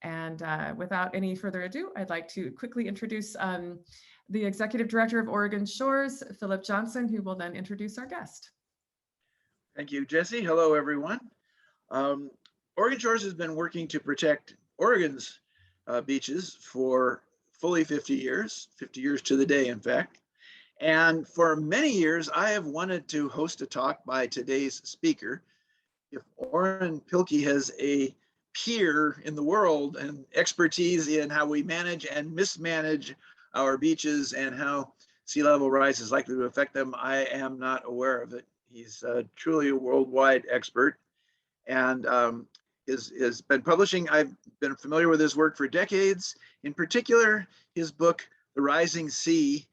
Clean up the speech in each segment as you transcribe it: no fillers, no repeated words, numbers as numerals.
And without any further ado, I'd like to quickly introduce the Executive Director of Oregon Shores, Philip Johnson, who will then introduce our guest. Thank you, Jesse. Hello, everyone. Oregon Shores has been working to protect Oregon's beaches for fully 50 years to the day, in fact. And for many years, I have wanted to host a talk by today's speaker. If Orrin Pilkey has a peer in the world and expertise in how we manage and mismanage our beaches and how sea level rise is likely to affect them, I am not aware of it. He's truly a worldwide expert and has been publishing. I've been familiar with his work for decades. In particular, his book, The Rising Sea,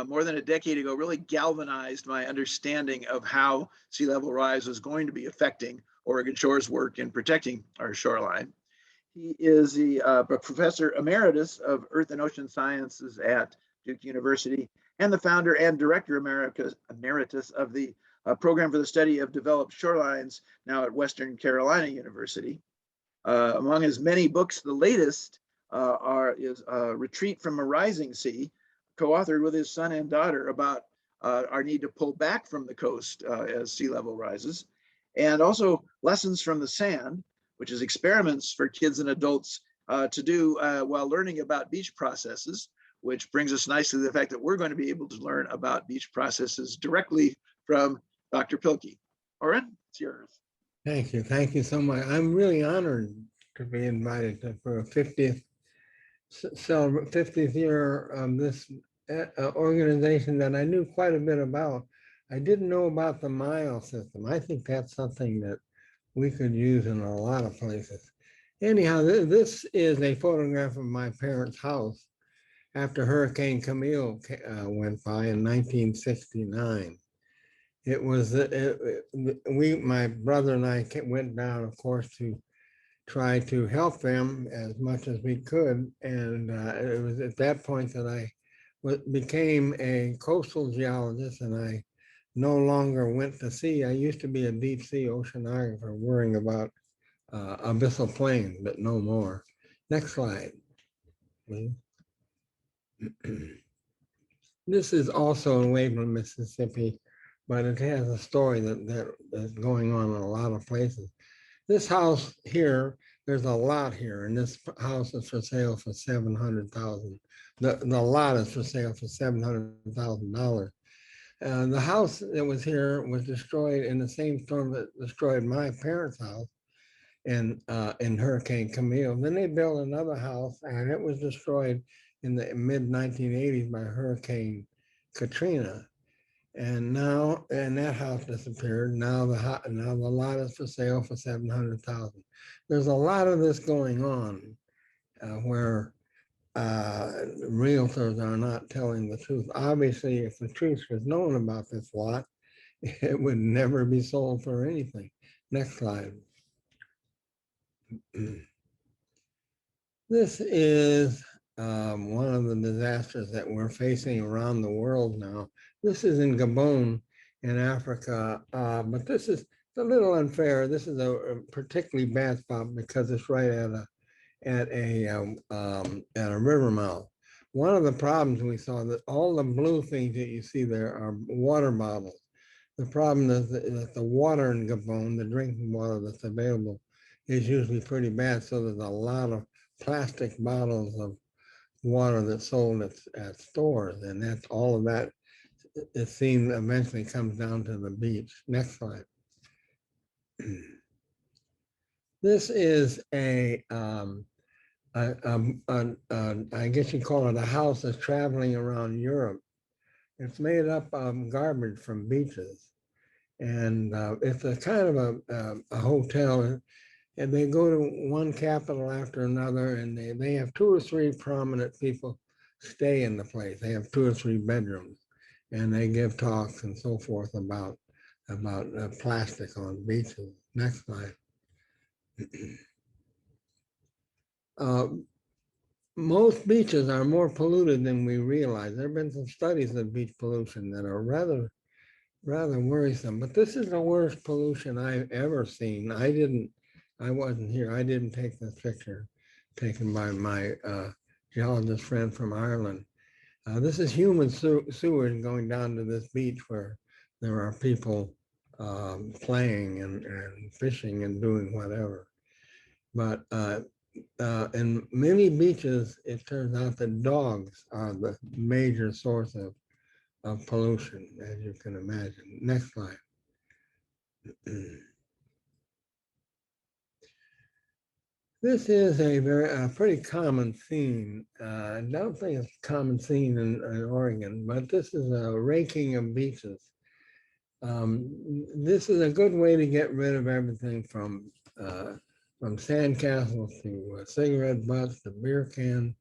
more than a decade ago, really galvanized my understanding of how sea level rise was going to be affecting Oregon Shores' work in protecting our shoreline. He is the professor emeritus of Earth and Ocean Sciences at Duke University and the founder and director emeritus of the program for the study of developed shorelines, now at Western Carolina University. Among his many books, the latest is Retreat from a Rising Sea, co-authored with his son and daughter about our need to pull back from the coast as sea level rises, and also Lessons from the Sand, which is experiments for kids and adults to do while learning about beach processes, which brings us nicely to the fact that we're going to be able to learn about beach processes directly from Dr. Pilkey. Orrin, it's yours. Thank you. Thank you so much. I'm really honored to be invited for a 50th year of this organization that I knew quite a bit about. I didn't know about the mile system. I think that's something that we could use in a lot of places. Anyhow, this is a photograph of my parents' house after Hurricane Camille went by in 1969. It was, my brother and I went down, of course, to try to help them as much as we could. And it was at that point that I became a coastal geologist, and I no longer went to sea. I used to be a deep sea oceanographer worrying about abyssal plains, but no more. Next slide, please. This is also in Waveland, Mississippi, but it has a story that is going on in a lot of places. This house here, there's a lot here, and this house is for sale for $700,000. The lot is for sale for $700,000. The house that was here was destroyed in the same storm that destroyed my parents' house in Hurricane Camille. Then they built another house, and it was destroyed in the mid-1980s by Hurricane Katrina. And now, and that house disappeared. Now the lot is for sale for $700,000. There's a lot of this going on where realtors are not telling the truth. Obviously, if the truth was known about this lot, it would never be sold for anything. Next slide. This is one of the disasters that we're facing around the world now. This is in Gabon in Africa, but this is a little unfair. This is a particularly bad spot because it's right at a river mouth. One of the problems we saw that all the blue things that you see there are water bottles. The problem is that the water in Gabon, the drinking water that's available, is usually pretty bad. So there's a lot of plastic bottles of water that's sold at stores, and that's all of that. It seems eventually comes down to the beach. Next slide. This is I guess you call it a house that's traveling around Europe. It's made up of garbage from beaches, and it's a kind of a hotel. And they go to one capital after another, and they have 2 or 3 prominent people stay in the place. They have 2 or 3 bedrooms, and they give talks and so forth about plastic on beaches. Next slide. Most beaches are more polluted than we realize. There have been some studies of beach pollution that are rather worrisome, but this is the worst pollution I've ever seen. I wasn't here. I didn't take this picture. taken by my geologist friend from Ireland. This is human sewage going down to this beach where there are people playing and fishing and doing whatever. But in many beaches, it turns out that dogs are the major source of pollution, as you can imagine. Next slide. This is a pretty common theme. I don't think it's a common theme in Oregon, but this is a raking of beaches. This is a good way to get rid of everything from sandcastles to cigarette butts to beer cans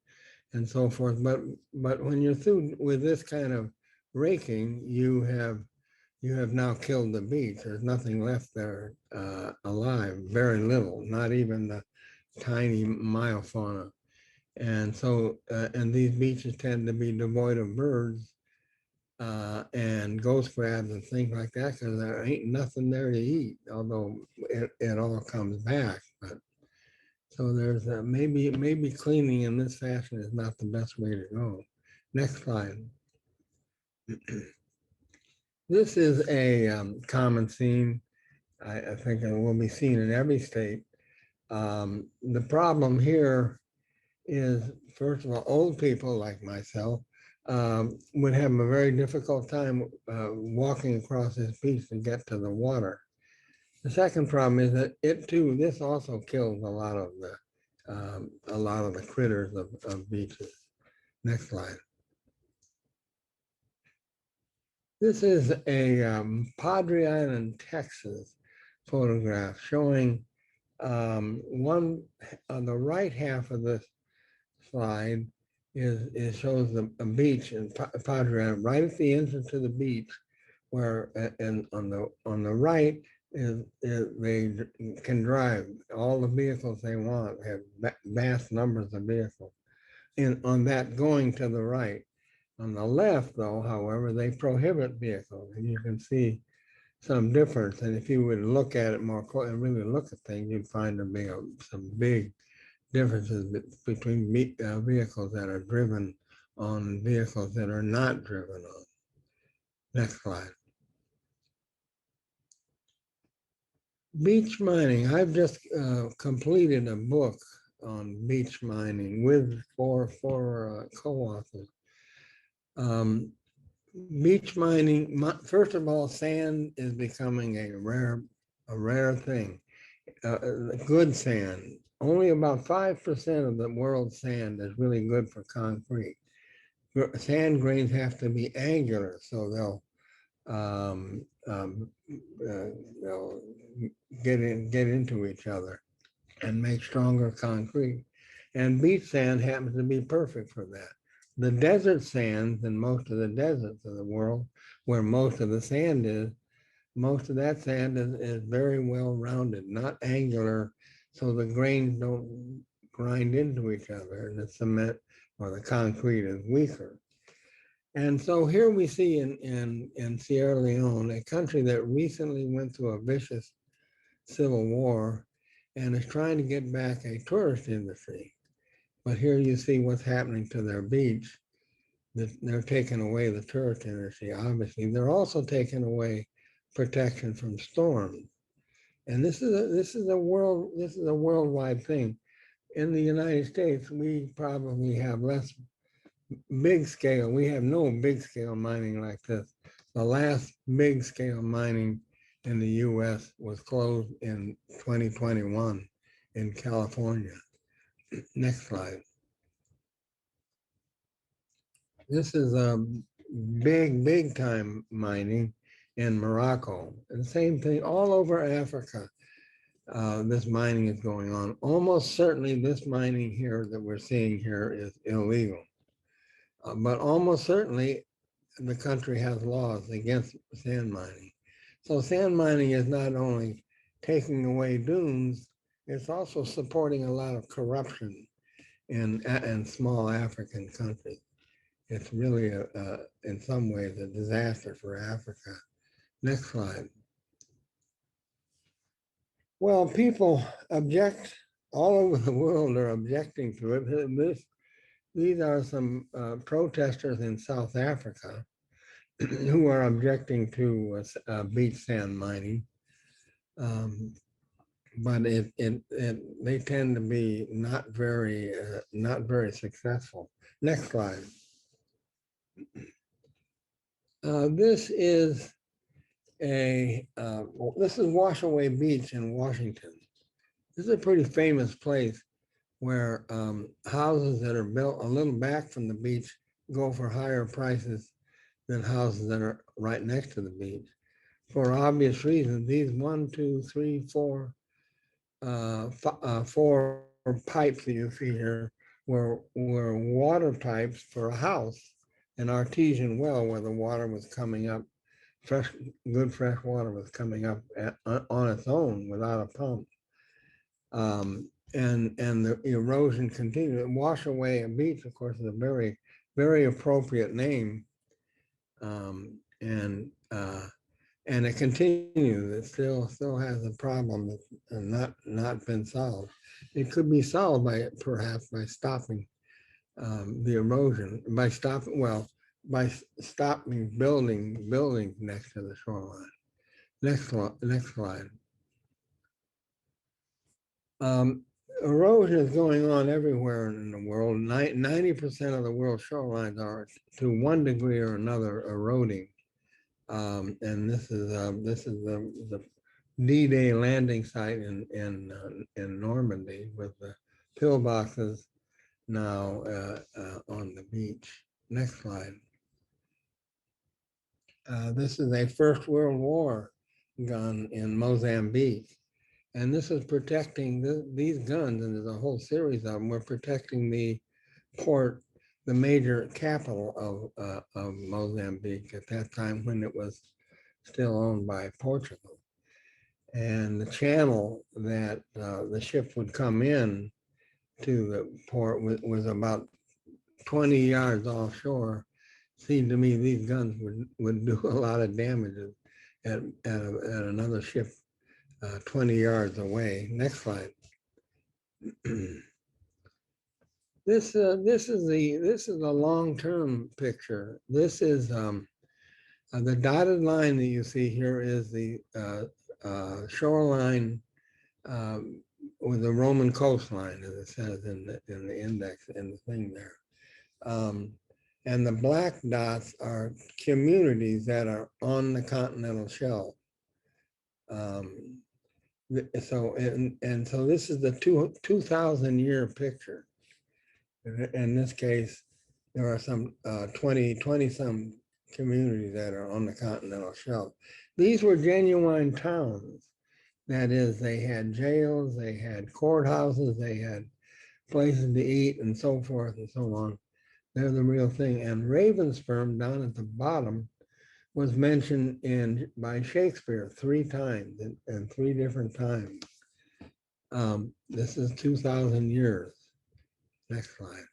and so forth. But when you're through with this kind of raking, you have now killed the beach. There's nothing left there alive, very little, not even the tiny myofauna. And so, and these beaches tend to be devoid of birds and ghost crabs and things like that, because there ain't nothing there to eat, although it all comes back. But so there's maybe cleaning in this fashion is not the best way to go. Next slide. This is a common theme. I think it will be seen in every state. The problem here is, first of all, old people like myself would have a very difficult time walking across this beach to get to the water. The second problem is that this also kills a lot of the critters of beaches. Next slide. This is a Padre Island, Texas photograph showing one on the right half of this slide shows a beach in Padre Island, right at the entrance to the beach, where and on the right is they can drive all the vehicles they want. They have vast numbers of vehicles. And on that going to the right. On the left, though, however, they prohibit vehicles, and you can see some difference. And if you would look at it more closely and really look at things, you'd find there being some big differences between vehicles that are driven on vehicles that are not driven on. Next slide. Beach mining. I've just completed a book on beach mining with four co-authors. Beach mining, first of all, sand is becoming a rare thing. Good sand. Only about 5% of the world's sand is really good for concrete. Sand grains have to be angular, so they'll get into each other and make stronger concrete. And beach sand happens to be perfect for that. The desert sands in most of the deserts of the world, where most of the sand is, most of that sand is very well rounded, not angular, so the grains don't grind into each other, and the cement or the concrete is weaker. And so here we see in Sierra Leone, a country that recently went through a vicious civil war and is trying to get back a tourist industry. But here you see what's happening to their beach. They're taking away the tourist industry, obviously. They're also taking away protection from storms. And this is a worldwide thing. In the United States, we probably have less big scale. We have no big scale mining like this. The last big scale mining in the US was closed in 2021 in California. Next slide. This is a big time mining in Morocco. And the same thing all over Africa. This mining is going on. Almost certainly this mining here that we're seeing here is illegal. But almost certainly the country has laws against sand mining. So sand mining is not only taking away dunes, it's also supporting a lot of corruption in small African countries. It's really, in some ways, a disaster for Africa. Next slide. Well, people object all over the world are objecting to it. These are some protesters in South Africa who are objecting to beach sand mining. But they tend to be not very successful. Next slide. This is Washaway Beach in Washington. This is a pretty famous place where houses that are built a little back from the beach go for higher prices than houses that are right next to the beach. For obvious reasons, these 4 pipes that you see here were water pipes for a house, an artesian well where the water was coming up, good fresh water was coming up on its own without a pump. And the erosion continued. Washaway Beach, of course, is a very, very appropriate name. And it continues. It still has a problem that's not been solved. It could be solved perhaps by stopping the erosion, by stopping building next to the shoreline. Next slide. Erosion is going on everywhere in the world. 90% of the world's shorelines are to one degree or another eroding. And this is the D-Day landing site in Normandy with the pillboxes now on the beach. Next slide. This is a First World War gun in Mozambique. And this is protecting these guns, and there's a whole series of them. We're protecting the port, the major capital of Mozambique at that time when it was still owned by Portugal. And the channel that the ship would come in to the port was about 20 yards offshore. Seemed to me these guns would do a lot of damage at another ship 20 yards away. Next slide. This is the long-term picture. This is the dotted line that you see here is the shoreline with the Roman coastline, as it says in the index in the thing there. And the black dots are communities that are on the continental shelf. So this is the 2,000 year picture. In this case, there are some 20 some communities that are on the continental shelf. These were genuine towns. That is, they had jails, they had courthouses, they had places to eat and so forth and so on. They're the real thing. And Ravensperm down at the bottom was mentioned by Shakespeare 3 times in 3 different times. This is 2,000 years. Next slide.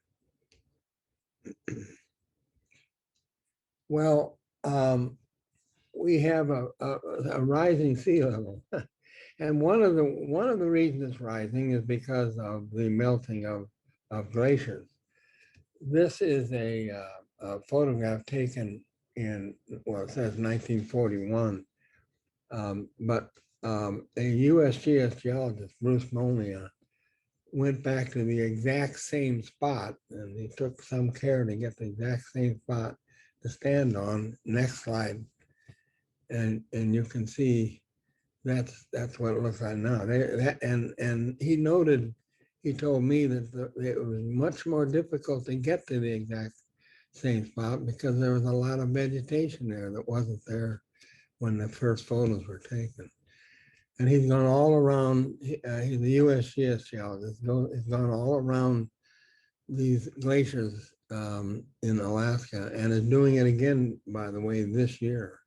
Well, we have a rising sea level. And one of the reasons it's rising is because of the melting of glaciers. This is a photograph taken in, well, it says 1941, but a USGS geologist, Bruce Molnia, went back to the exact same spot, and he took some care to get the exact same spot to stand on. Next slide. And you can see that's what it looks like now. And he told me that it was much more difficult to get to the exact same spot because there was a lot of vegetation there that wasn't there when the first photos were taken. And he's gone all around, he's the USGS geologist, he's gone all around these glaciers in Alaska and is doing it again, by the way, this year.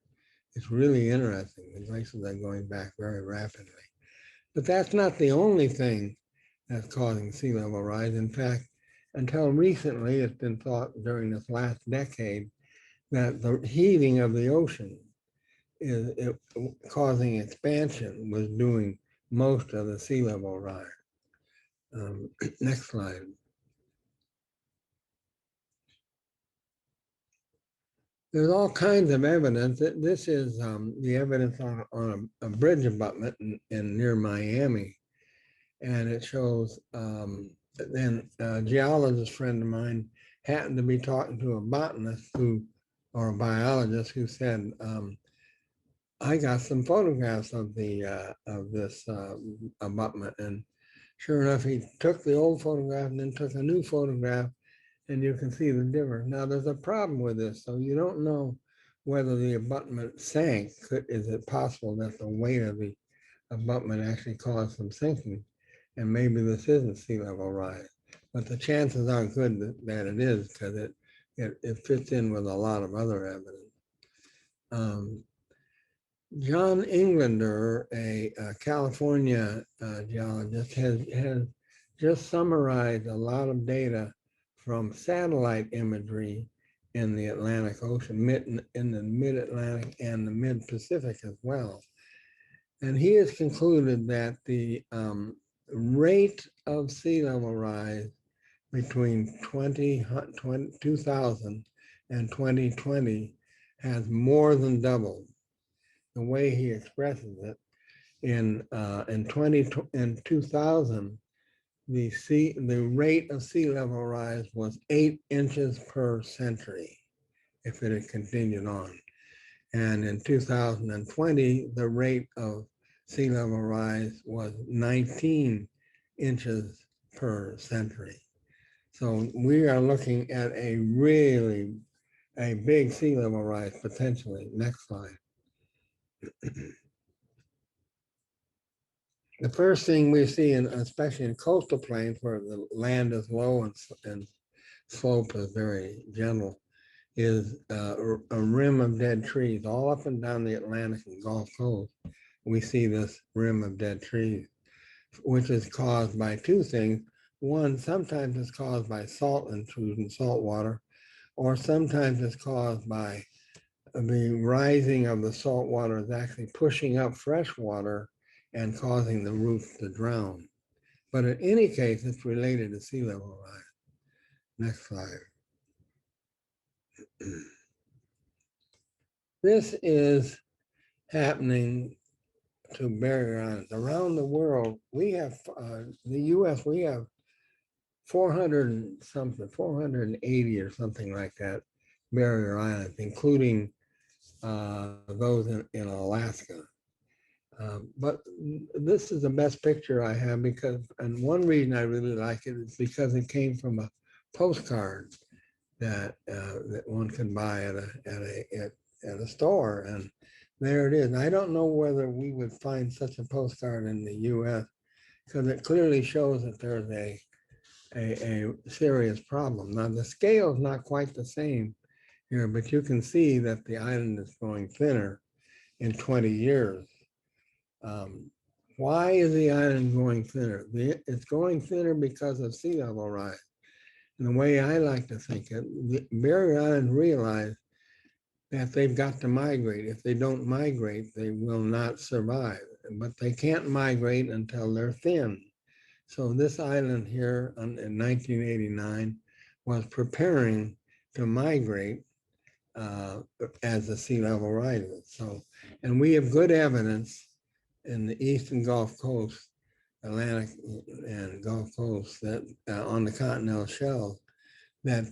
It's really interesting. The glaciers are going back very rapidly. But that's not the only thing that's causing sea level rise. In fact, until recently, it's been thought during this last decade that the heaving of the ocean is causing expansion was doing most of the sea level rise. Next slide. There's all kinds of evidence. This is the evidence on a bridge abutment in near Miami. And it shows, then a geologist friend of mine happened to be talking to a botanist or a biologist who said, I got some photographs of this abutment. And sure enough, he took the old photograph and then took a new photograph, and you can see the difference. Now, there's a problem with this. So you don't know whether the abutment sank. Is it possible that the weight of the abutment actually caused some sinking? And maybe this isn't sea level rise. But the chances are good that it is, because it fits in with a lot of other evidence. John Englander, a California geologist, has just summarized a lot of data from satellite imagery in the Atlantic Ocean, in the mid-Atlantic and the mid-Pacific as well. And he has concluded that the rate of sea level rise between 2000 and 2020 has more than doubled. The way he expresses it, in 2000, the rate of sea level rise was 8 inches per century if it had continued on. And in 2020, the rate of sea level rise was 19 inches per century. So we are looking at a big sea level rise potentially. Next slide. The first thing we see, especially in coastal plains where the land is low and slope is very gentle, is a rim of dead trees all up and down the Atlantic and Gulf Coast. We see this rim of dead trees, which is caused by two things. One, sometimes it's caused by salt intrusion, salt water, or sometimes it's caused by the rising of the salt water is actually pushing up fresh water and causing the roots to drown. But in any case, it's related to sea level rise. Next slide. This is happening to barrier islands. Around the world, we have, the US, we have 480 or something like that, barrier islands, including those in Alaska. But this is the best picture I have and one reason I really like it is because it came from a postcard that one can buy at a store, and there it is. I don't know whether we would find such a postcard in the U.S. because it clearly shows that there's a serious problem. Now the scale is not quite the same here, but you can see that the island is going thinner in 20 years. Why is the island going thinner? It's going thinner because of sea level rise. And the way I like to think it, the barrier islands realize that they've got to migrate. If they don't migrate, they will not survive. But they can't migrate until they're thin. So this island here in 1989 was preparing to migrate as the sea level rises. So, and we have good evidence in the eastern Gulf Coast, Atlantic and Gulf Coast, that on the continental shelf, that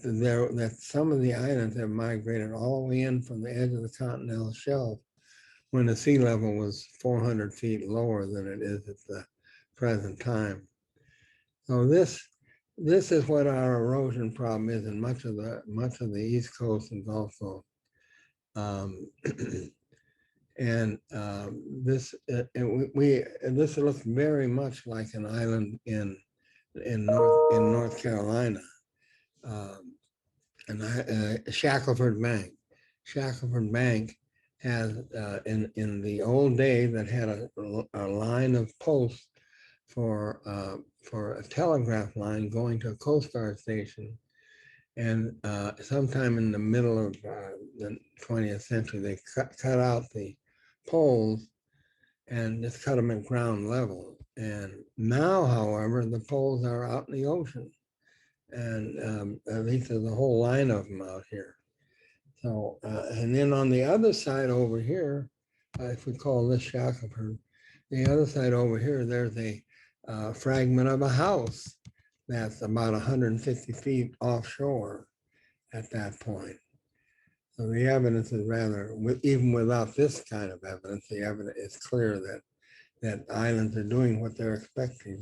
some of the islands have migrated all the way in from the edge of the continental shelf when the sea level was 400 feet lower than it is at the present time. So this is what our erosion problem is in much of the East Coast and Gulf Coast. This looks very much like an island in North Carolina, Shackelford Bank. Shackelford Bank has in the old days that had a line of posts for a telegraph line going to a Coast Guard station. And sometime in the middle of the 20th century, they cut out the poles and just cut them at ground level. And now, however, the poles are out in the ocean. And at least there's a whole line of them out here. So, and then on the other side over here, if we call this Shackelford, the other side over here, there's a fragment of a house that's about 150 feet offshore at that point. So the evidence is rather, even without this kind of evidence, the evidence is clear that islands are doing what they're expected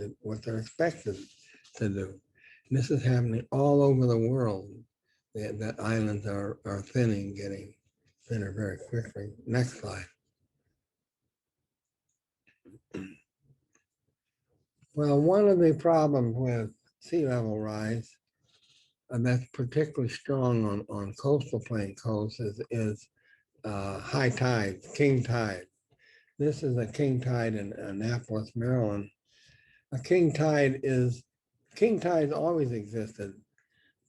to do. And this is happening all over the world. That islands are thinning, getting thinner very quickly. Next slide. Well, one of the problems with sea level rise, and that's particularly strong on coastal plain coasts, is high tides, king tide. This is a king tide in Annapolis, Maryland. King tides always existed,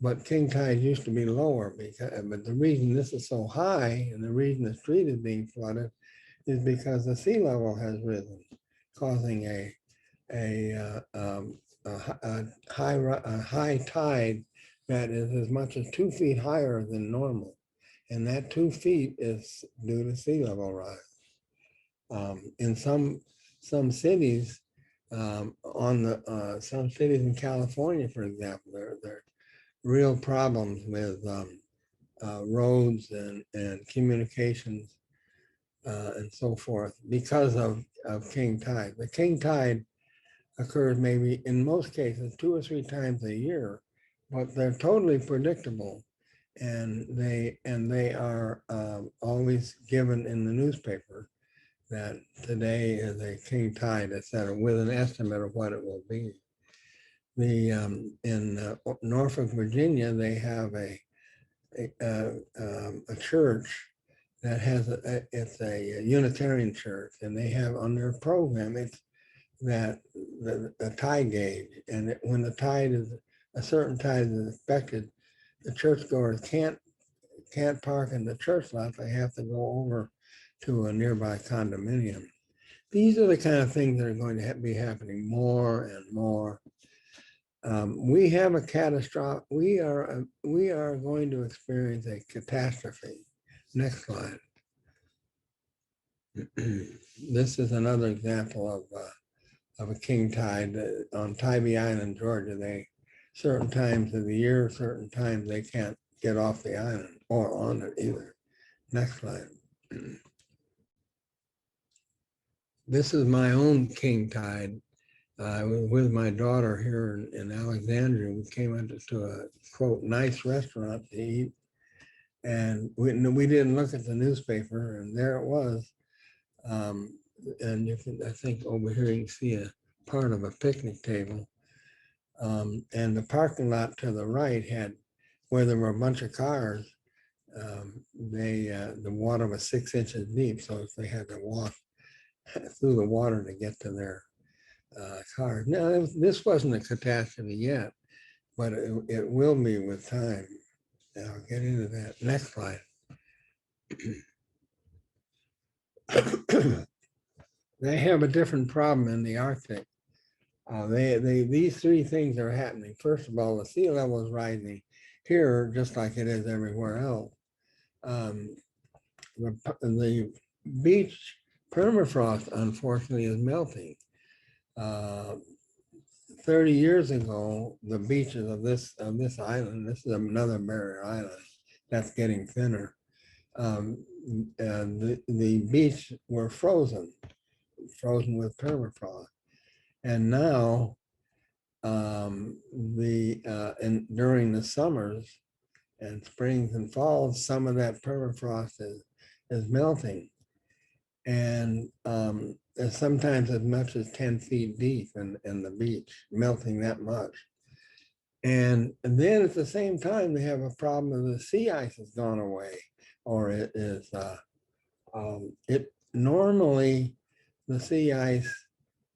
but king tide used to be lower but the reason this is so high and the reason the street is being flooded is because the sea level has risen, causing a high tide that is as much as 2 feet higher than normal. And that 2 feet is due to sea level rise. In some cities, some cities in California, for example, there are real problems with roads and communications and so forth because of king tide. The king tide occurs maybe in most cases 2 or 3 times a year, but they're totally predictable, and they are always given in the newspaper that today is a king tide, etc., with an estimate of what it will be. In Norfolk, Virginia, they have a church that has it's a Unitarian church, and they have on their program that the tide gauge, and when the tide is a certain tide is expected, the churchgoers can't park in the church lot. They have to go over to a nearby condominium. These are the kind of things that are going to be happening more and more. We have a catastrophe. We are going to experience a catastrophe. Next slide. This is another example of a king tide on Tybee Island, Georgia. Certain times of the year, certain times they can't get off the island or on it either. Next slide. This is my own king tide. I was with my daughter here in Alexandria. We came into a quote nice restaurant to eat, and we didn't look at the newspaper, and there it was. And you can, I think over here you can see a part of a picnic table. And the parking lot to the right had, where there were a bunch of cars, the water was 6 inches deep, so they had to walk through the water to get to their cars. Now, this wasn't a catastrophe yet, but it will be with time. And I'll get into that. Next slide. They have a different problem in the Arctic. These 3 things are happening. First of all, the sea level is rising here, just like it is everywhere else. The beach permafrost, unfortunately, is melting. 30 years ago, the beaches of this island, this is another barrier island that's getting thinner. The beach were frozen with permafrost. And now, during the summers and springs and falls, some of that permafrost is melting, and sometimes as much as 10 feet deep in the beach, melting that much. And then at the same time, they have a problem of the sea ice has gone away, or it is. Normally the sea ice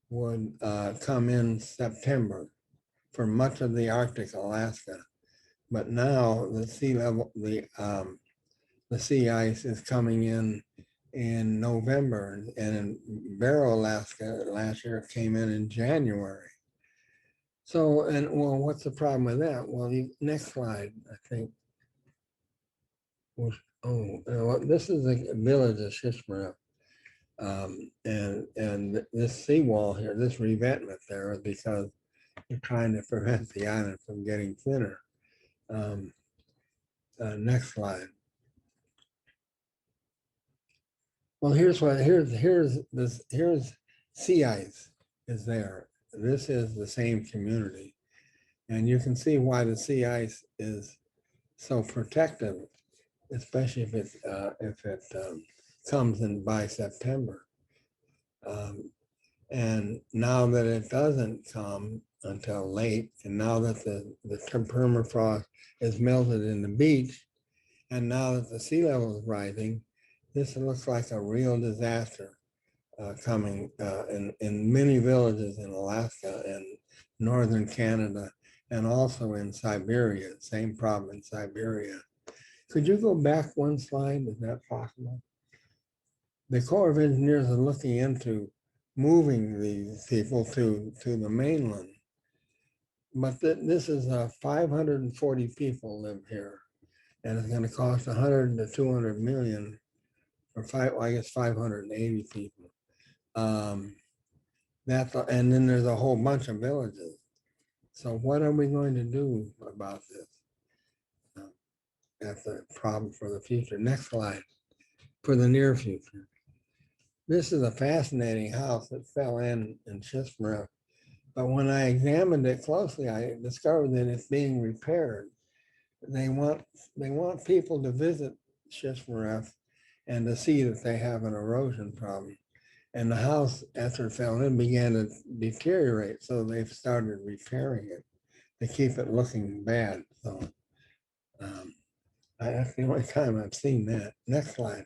would come in September for much of the Arctic, Alaska, but now the sea level, the sea ice is coming in in November, and in Barrow, Alaska last year it came in January. So, and well, what's the problem with that? Well, next slide, I think. Well, this is the village of Shishmaref. And this seawall here, this revetment there, is because you're trying to prevent the island from getting thinner. Next slide. Well, here's sea ice is there. This is the same community, and you can see why the sea ice is so protective, especially if it comes in by September. And now that it doesn't come until late, and now that the permafrost is melted in the beach, and now that the sea level is rising, this looks like a real disaster coming in many villages in Alaska and northern Canada, and also in Siberia. Same problem in Siberia. Could you go back one slide? Is that possible? The Corps of Engineers are looking into moving these people to the mainland. But this is 540 people live here, and it's going to cost 100 to 200 million, or I guess 580 people. And then there's a whole bunch of villages. So what are we going to do about this? That's a problem for the future. Next slide, for the near future. This is a fascinating house that fell in Shishmaref. But when I examined it closely, I discovered that it's being repaired. They want people to visit Shishmaref and to see that they have an erosion problem. And the house, after it fell in, began to deteriorate. So they've started repairing it to keep it looking bad. So that's the only time I've seen that. Next slide.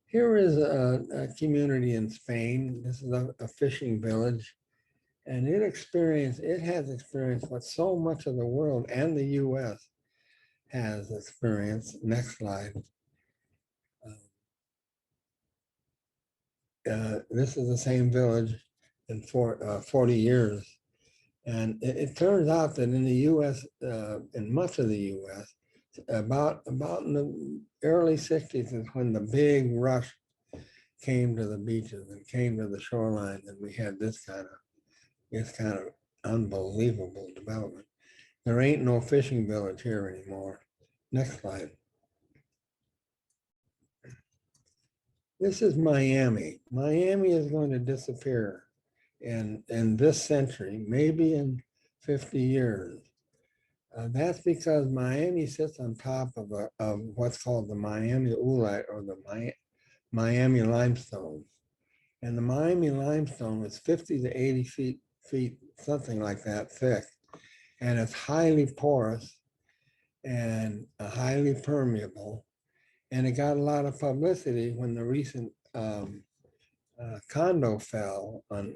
Here is a community in Spain. This is a fishing village, and it has experienced what so much of the world and the US has experienced. Next slide. This is the same village in 40 years. And it turns out that in the US, in much of the US, about in the early 60s is when the big rush came to the beaches and came to the shoreline, and we had this kind of unbelievable development. There ain't no fishing village here anymore. Next slide. This is Miami. Miami is going to disappear in this century, maybe in 50 years. That's because Miami sits on top of what's called the Miami oolite, or the Miami limestone. And the Miami limestone is 50 to 80 feet, something like that thick. And it's highly porous and highly permeable. And it got a lot of publicity when the recent condo fell on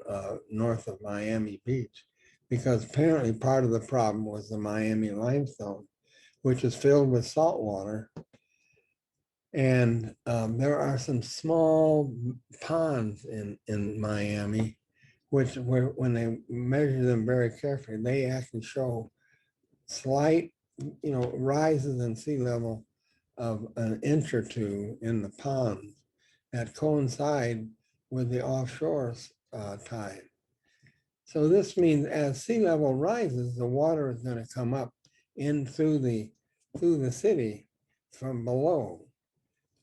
north of Miami Beach, because apparently part of the problem was the Miami limestone, which is filled with salt water. And there are some small ponds in Miami, which when they measure them very carefully, they actually show slight, rises in sea level of an inch or two in the ponds that coincide with the offshore tide. So this means as sea level rises, the water is going to come up in through the city from below.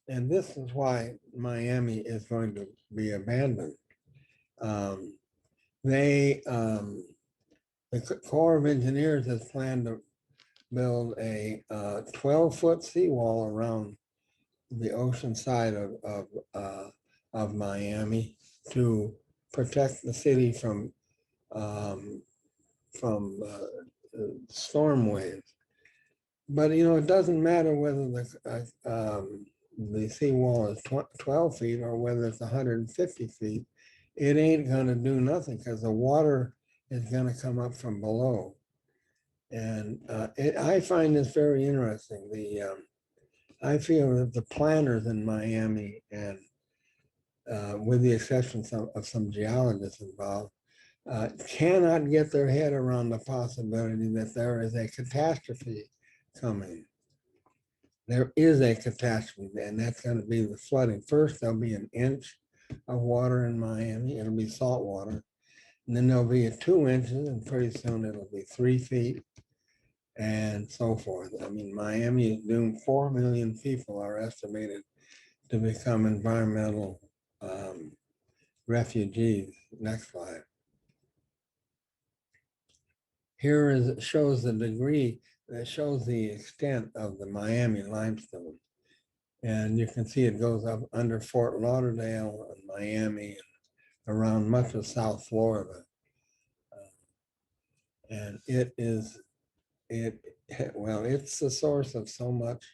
And this is why Miami is going to be abandoned. The Corps of Engineers has planned to build a 12-foot seawall around the ocean side of Miami to protect the city from storm waves. But it doesn't matter whether the seawall is 12 feet or whether it's 150 feet. It ain't going to do nothing because the water is going to come up from below. And I find this very interesting. I feel that the planners in Miami, and with the exception of some geologists involved, cannot get their head around the possibility that there is a catastrophe coming. There is a catastrophe, and that's going to be the flooding. First, there'll be an inch of water in Miami. It'll be salt water. And then there'll be 2 inches, and pretty soon it'll be 3 feet, and so forth. I mean, Miami is doomed. 4 million people are estimated to become environmental refugees. Next slide. Here shows the degree, that shows the extent of the Miami limestone. And you can see it goes up under Fort Lauderdale and Miami and around much of South Florida. And it's the source of so much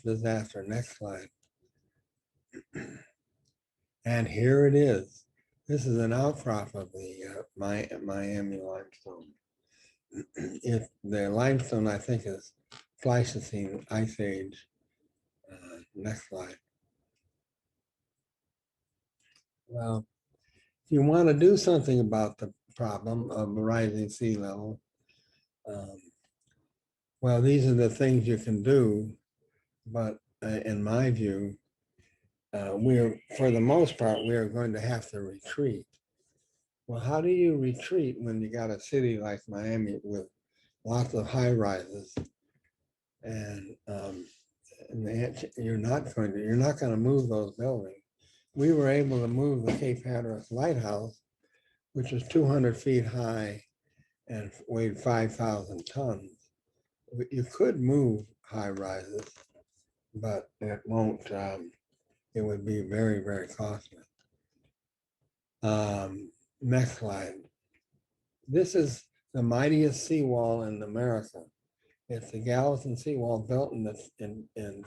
disaster. Next slide. And here it is. This is an outcrop of the Miami limestone. The limestone, I think, is Pleistocene Ice Age. Next slide. Well, if you want to do something about the problem of rising sea level, well, these are the things you can do. But in my view, for the most part, we are going to have to retreat. Well, how do you retreat when you got a city like Miami with lots of high rises, and you're not going to move those buildings? We were able to move the Cape Hatteras Lighthouse, which was 200 feet high and weighed 5,000 tons. You could move high rises, but it won't. It would be very, very costly. Next slide. This is the mightiest seawall in America. It's the Gallatin seawall built in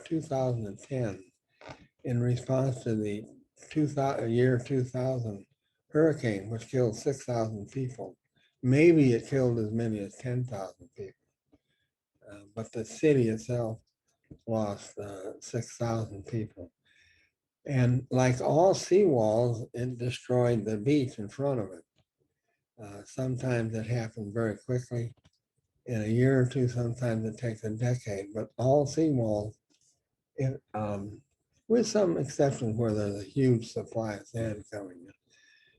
2010 in response to the year 2000 hurricane, which killed 6,000 people. Maybe it killed as many as 10,000 people. But the city itself lost 6,000 people. And like all seawalls, it destroyed the beach in front of it. Sometimes it happens very quickly, in a year or two. Sometimes it takes a decade. But all seawalls, with some exceptions where there's a huge supply of sand coming in.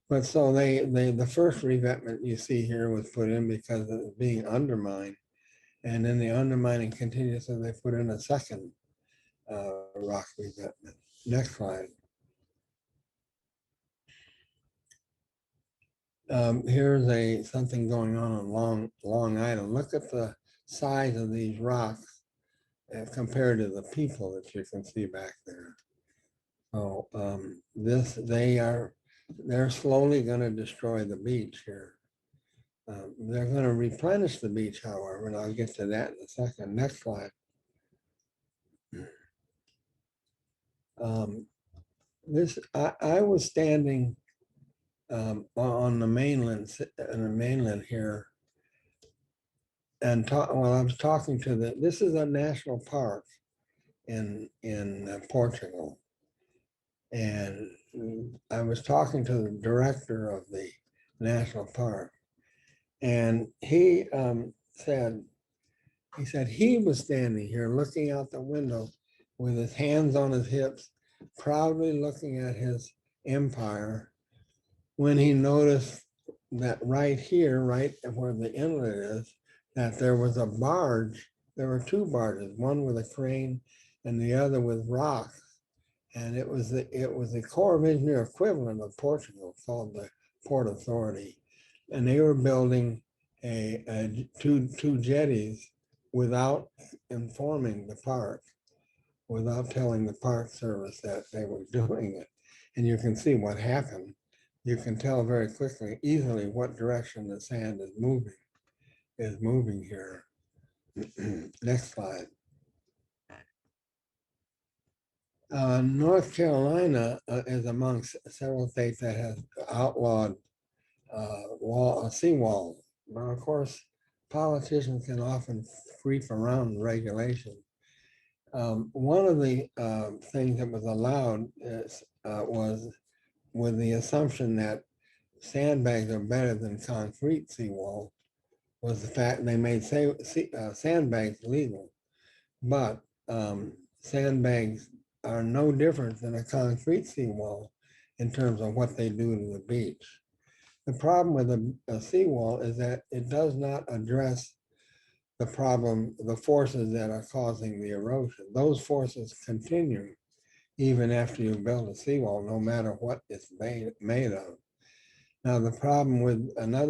But so the first revetment you see here was put in because it was being undermined. And then the undermining continues, so they put in a second rock revetment. Next slide. Here's something going on Long Island. Look at the size of these rocks compared to the people that you can see back there. So they're slowly going to destroy the beach here. They're going to replenish the beach, however, and I'll get to that in a second. Next slide. I was standing on the mainland here, and I was talking to this is a national park in Portugal, and I was talking to the director of the national park, and he said he was standing here looking out the window with his hands on his hips, proudly looking at his empire, when he noticed that right here, right where the inlet is, that there was a barge. There were 2 barges, one with a crane and the other with rocks. And it was the Corps of Engineer equivalent of Portugal, called the Port Authority. And they were building two jetties without informing the park, without telling the Park Service that they were doing it. And you can see what happened. You can tell very quickly, easily, what direction the sand is moving here. Next slide. North Carolina is amongst several states that has outlawed seawalls. Now, of course, politicians can often creep around regulation, One of the things that was allowed was with the assumption that sandbags are better than concrete seawall, was the fact they made sandbags legal. But sandbags are no different than a concrete seawall in terms of what they do to the beach. The problem with a seawall is that it does not address the problem, the forces that are causing the erosion. Those forces continue even after you build a seawall, no matter what it's made of. Now, another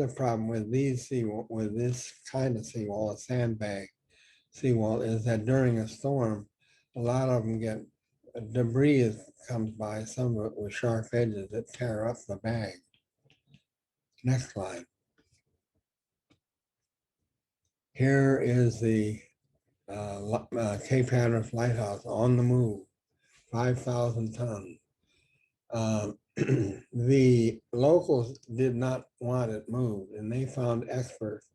problem with with this kind of seawall, a sandbag seawall, is that during a storm, a lot of them get debris comes by, some of it with sharp edges that tear up the bag. Next slide. Here is the Cape Hatteras Lighthouse on the move, 5,000 tons. The locals did not want it moved, and they found experts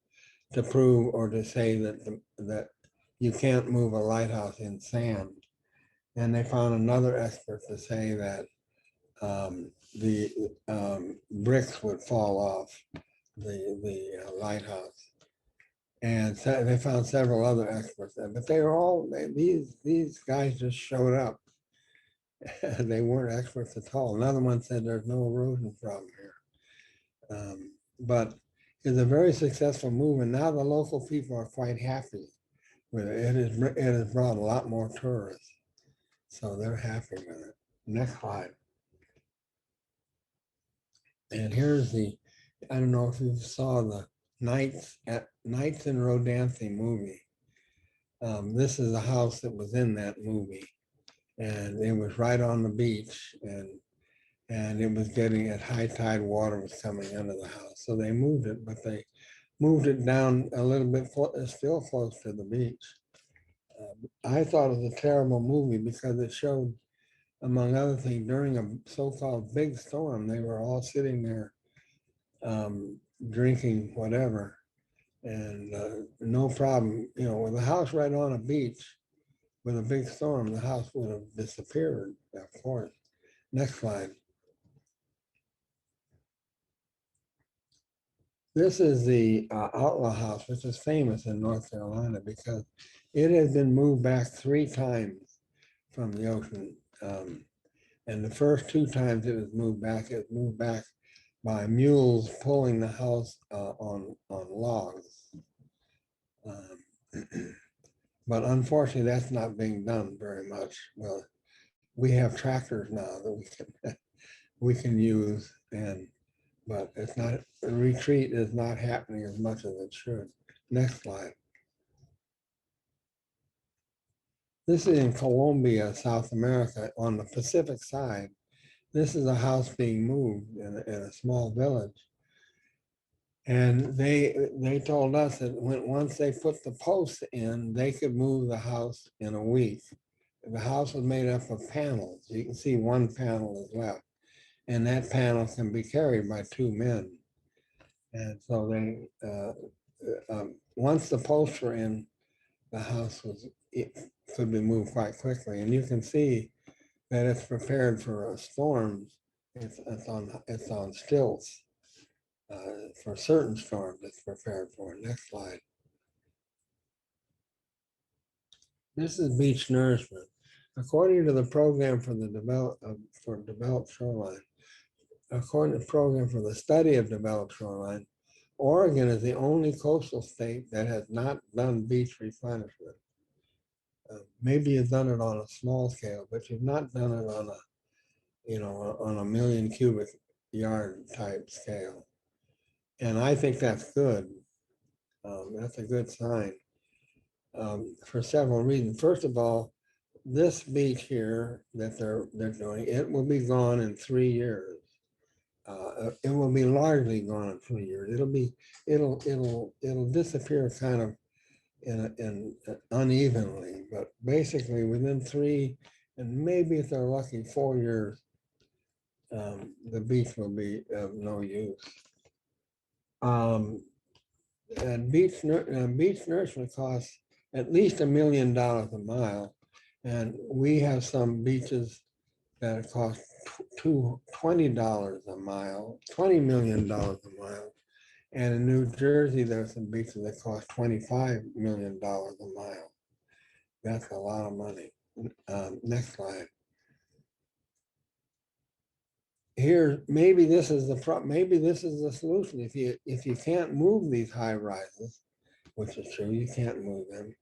to prove or to say that you can't move a lighthouse in sand. And they found another expert to say that the bricks would fall off the lighthouse. And so they found several other experts there, but they were all, these guys just showed up. They weren't experts at all. Another one said there's no erosion problem here. But it's a very successful move, and now the local people are quite happy with it. It has brought a lot more tourists, so they're happy with it. Next slide. And here's I don't know if you saw the Nights in Rodanthe movie. This is the house that was in that movie, and it was right on the beach, and it was getting at high tide, water was coming under the house. So they moved it, but they moved it down a little bit, still close to the beach. I thought it was a terrible movie because it showed, among other things, during a so-called big storm, they were all sitting there drinking whatever, and no problem. You know, with a house right on a beach with a big storm, the house would have disappeared, of course. Next slide. This is the Outlaw House, which is famous in North Carolina because it has been moved back 3 times from the ocean. And the first 2 times it was moved back by mules pulling the house on logs. But unfortunately, that's not being done very much. Well, we have tractors now that we can use, but it's not, the retreat is not happening as much as it should. Next slide. This is in Colombia, South America, on the Pacific side. This is a house being moved in a small village. And they told us that once they put the posts in, they could move the house in a week. The house was made up of panels. You can see one panel is left, and that panel can be carried by 2 men. And so they, once the posts were in, the house could be moved quite quickly. And you can see that it's prepared for storms. It's on stilts. For certain storms, it's prepared for. Next slide. This is beach nourishment. According to the program for developed shoreline, according to the program for the study of developed shoreline, Oregon is the only coastal state that has not done beach replenishment. Maybe you've done it on a small scale, but you've not done it on on a million cubic yard type scale. And I think that's good. That's a good sign for several reasons. First of all, this beach here that they're doing, it will be gone in 3 years. It will be largely gone in 3 years. It'll disappear kind of in unevenly, but basically within 3 and maybe if they're lucky 4 years, the beach will be of no use. And beach nourishment costs at least $1 million a mile, And we have some beaches that cost $20 a mile, $20 million a mile. And in New Jersey, there's some beaches that cost $25 million a mile. That's a lot of money. Next slide. Here, maybe this is maybe this is the solution. If you can't move these high rises, which is true, you can't move them.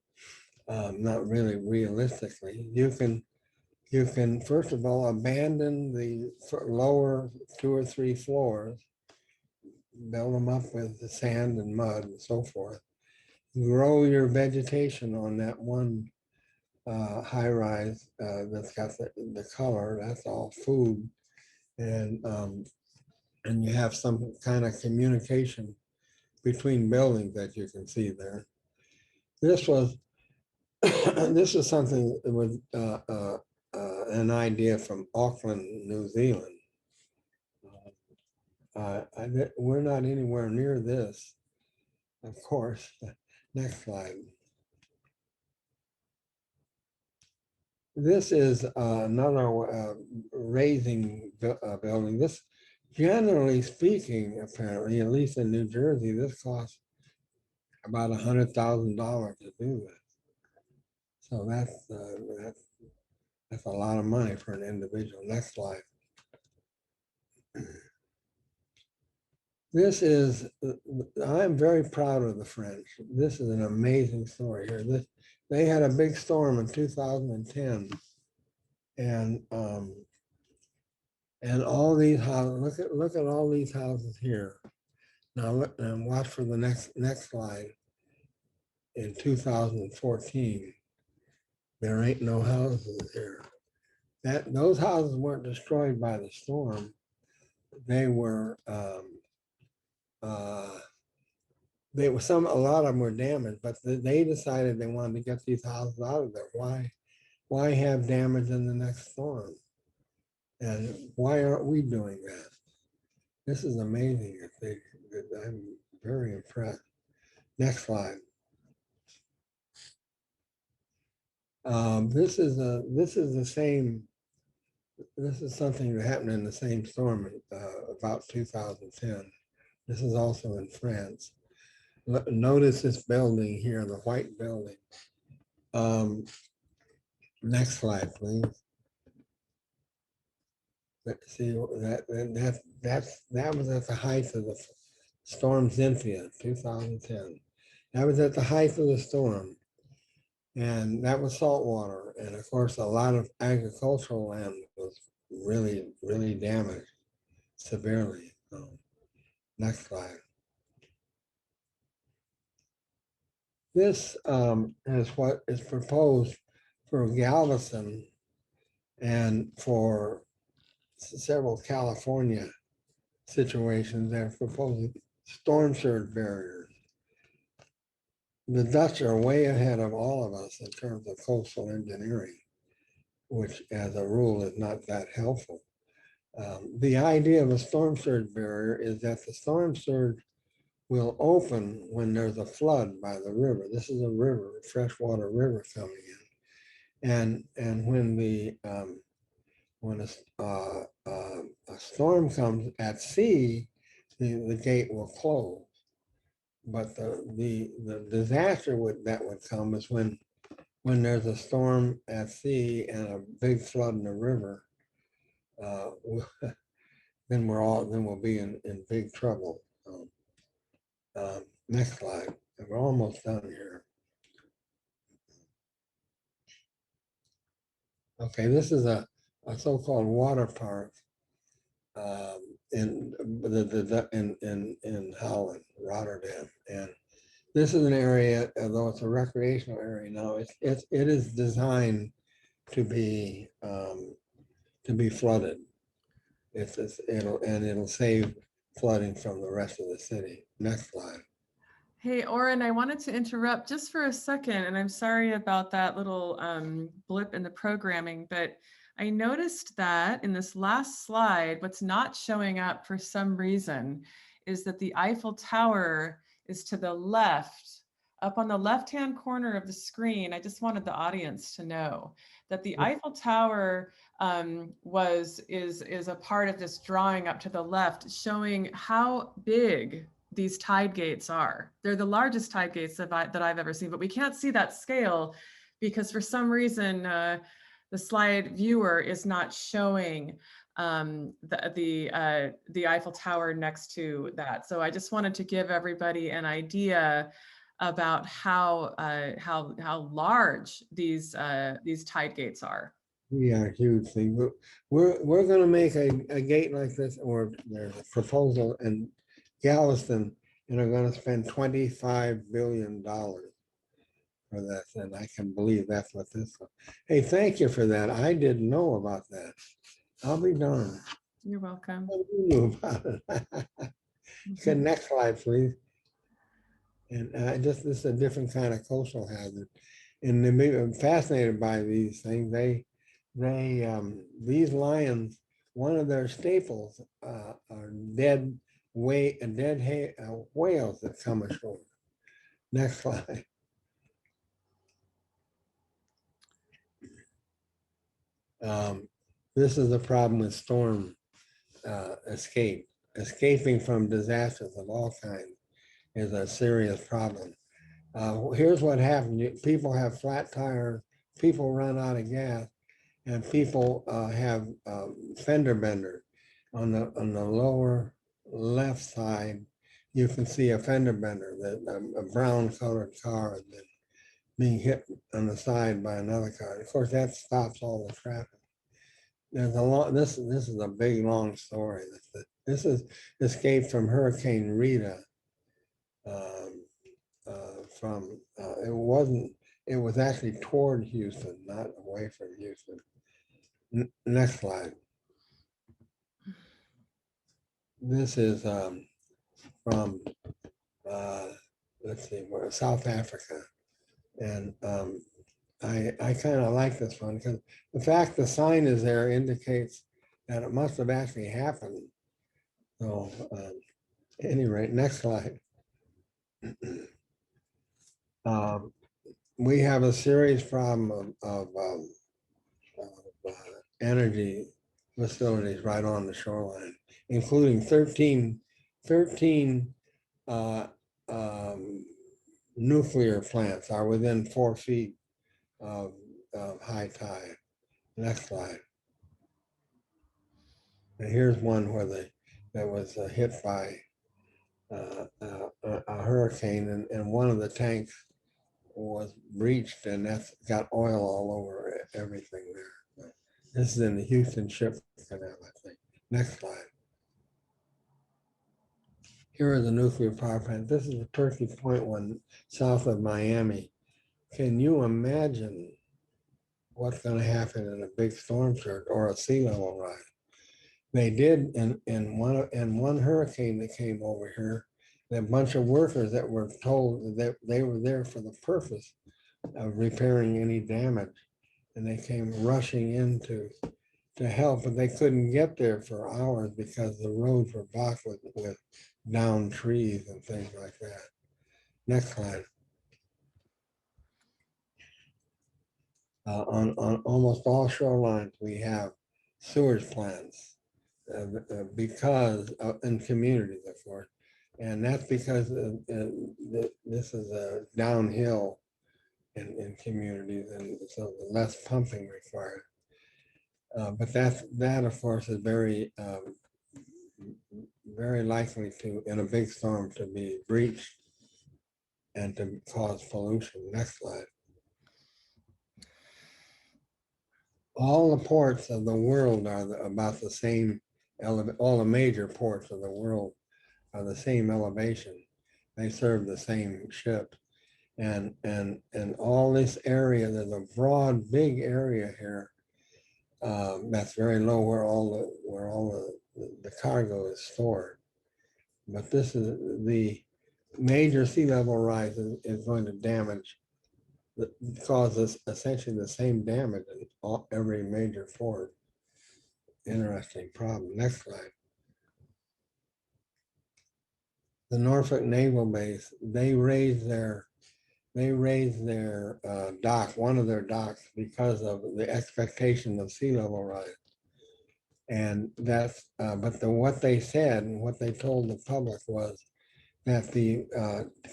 Not really realistically. You can first of all abandon the lower 2 or 3 floors, build them up with the sand and mud and so forth. Grow your vegetation on that one high rise that's got the color. That's all food, and you have some kind of communication between buildings that you can see there. This was this is something that was an idea from Auckland, New Zealand. We're not anywhere near this, of course. Next slide. This is another raising building. This, generally speaking, apparently, at least in New Jersey, this costs about $100,000 to do this. So that's a lot of money for an individual. Next slide. This is, I'm very proud of the French. This is an amazing story here. They had a big storm in 2010, and all these houses. Look at all these houses here. Now look and watch for the next slide. In 2014, there ain't no houses here. Those houses weren't destroyed by the storm. They were. A lot of them were damaged, but they decided they wanted to get these houses out of there. Why have damage in the next storm? And why aren't we doing that? This is amazing. I'm very impressed. Next slide. This is the same. This is something that happened in the same storm about 2010. This is also in France. Notice this building here, the white building. Next slide, please. Let's see that was at the height of the storm Xynthia, 2010. That was at the height of the storm, and that was salt water. And of course, a lot of agricultural land was really, really damaged severely. Next slide. This is what is proposed for Galveston and for several California situations. They're proposing storm surge barriers. The Dutch are way ahead of all of us in terms of coastal engineering, which as a rule is not that helpful. The idea of a storm surge barrier is that the storm surge will open when there's a flood by the river. This is a river, a freshwater river coming in. And when a storm comes at sea, the gate will close. But the disaster that would come is when there's a storm at sea and a big flood in the river. Then we'll be in big trouble. Next slide. We're almost done here. Okay, this is a so-called water park in Holland, Rotterdam, and this is an area, although it's a recreational area now, it is designed to be flooded. It'll save flooding from the rest of the city. Next slide. Hey, Orrin, I wanted to interrupt just for a second, and I'm sorry about that little blip in the programming, but I noticed that in this last slide, what's not showing up for some reason is that the Eiffel Tower is to the left up on the left-hand corner of the screen, I just wanted the audience to know that the Eiffel Tower is a part of this drawing up to the left, showing how big these tide gates are. They're the largest tide gates that I've ever seen, but we can't see that scale because for some reason the slide viewer is not showing the Eiffel Tower next to that. So I just wanted to give everybody an idea about how large these tide gates are. Yeah, huge thing. We're going to make a gate like this, or there's a proposal in Galveston, and they're going to spend $25 billion for this, and I can believe that's what this is. Hey, thank you for that. I didn't know about that. I'll be darned. You're welcome. I knew about it. Okay, next slide, please. And this is a different kind of coastal hazard. And I'm fascinated by these things. These lions, one of their staples are dead whales that come ashore. Next slide. This is the problem with storm escape. Escaping from disasters of all kinds is a serious problem. Here's what happened. People have flat tires, people run out of gas, and people have fender benders. On the lower left side, you can see a fender bender, that a brown colored car has been being hit on the side by another car. Of course, that stops all the traffic. There's a lot. This is a big long story. This is escape from Hurricane Rita. It was actually toward Houston, not away from Houston. Next slide. This is from let's see, South Africa, and I kind of like this one because the fact the sign is there indicates that it must have actually happened. So at any rate, next slide. We have a serious problem of energy facilities right on the shoreline, including 13 nuclear plants are within 4 feet of high tide. Next slide. And here's one where that was hit by a hurricane, and one of the tanks was breached, and that's got oil all over everything there. This is in the Houston Ship Canal, I think. Next slide. Here is a nuclear power plant. This is the Turkey Point one south of Miami. Can you imagine what's going to happen in a big storm surge or a sea level rise? They did in one hurricane that came over here. A bunch of workers that were told that they were there for the purpose of repairing any damage, and they came rushing in to help, but they couldn't get there for hours because the roads were blocked with downed trees and things like that. Next slide. On almost all shorelines, we have sewage plants because in communities, of course, and that's because this is a downhill in communities, and so less pumping required. But that of course is very likely to, in a big storm, to be breached and to cause pollution. Next slide. All the ports of the world are about the same all the major ports of the world are the same elevation. They serve the same ships. And all this area, there's a broad, big area here that's very low where all the cargo is stored. But this is the major sea level rise is going to damage, causes essentially the same damage in every major port. Interesting problem. Next slide. The Norfolk Naval Base, they raised their they raised their dock, one of their docks, because of the expectation of sea level rise. And that's, but what they said and what they told the public was that the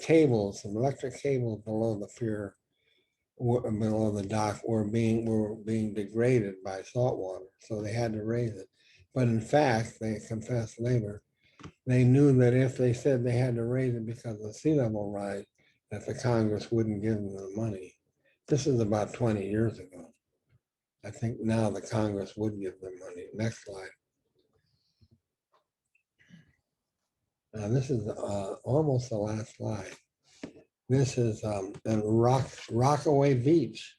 cables, some electric cables below the pier, below the dock, were being degraded by salt water, so they had to raise it. But in fact, they confessed later, they knew that if they said they had to raise it because of sea level rise, that the Congress wouldn't give them the money. This is about 20 years ago. I think now the Congress would give them money. Next slide. Now this is almost the last slide. This is Rockaway Beach,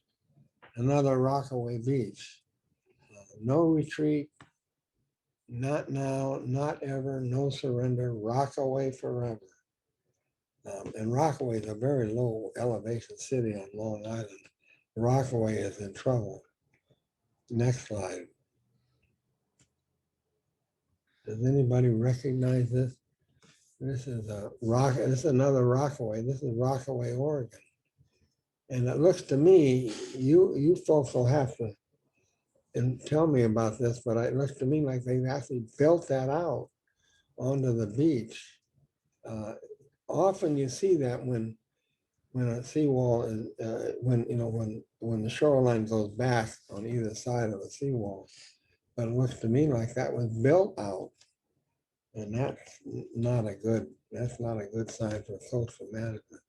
another Rockaway Beach. No retreat, not now, not ever, no surrender, Rockaway forever. And Rockaway is a very low elevation city on Long Island. Rockaway is in trouble. Next slide. Does anybody recognize this? This is this is another Rockaway. This is Rockaway, Oregon. And it looks to me, you folks will have to tell me about this, but it looks to me like they've actually built that out onto the beach. Often you see that when a seawall is when the shoreline goes back on either side of the seawall. But it looks to me like that was built out, and that's not a good sign for coastal management.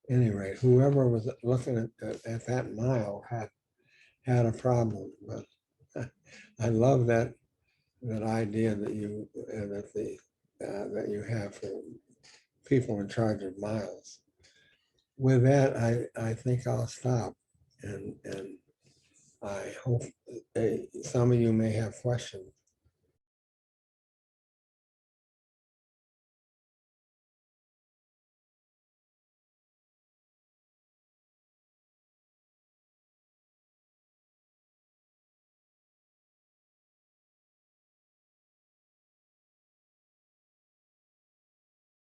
Anyway, whoever was looking at that mile had a problem. But I love that idea that you have for people in charge of miles. With that, I think I'll stop, and I hope some of you may have questions.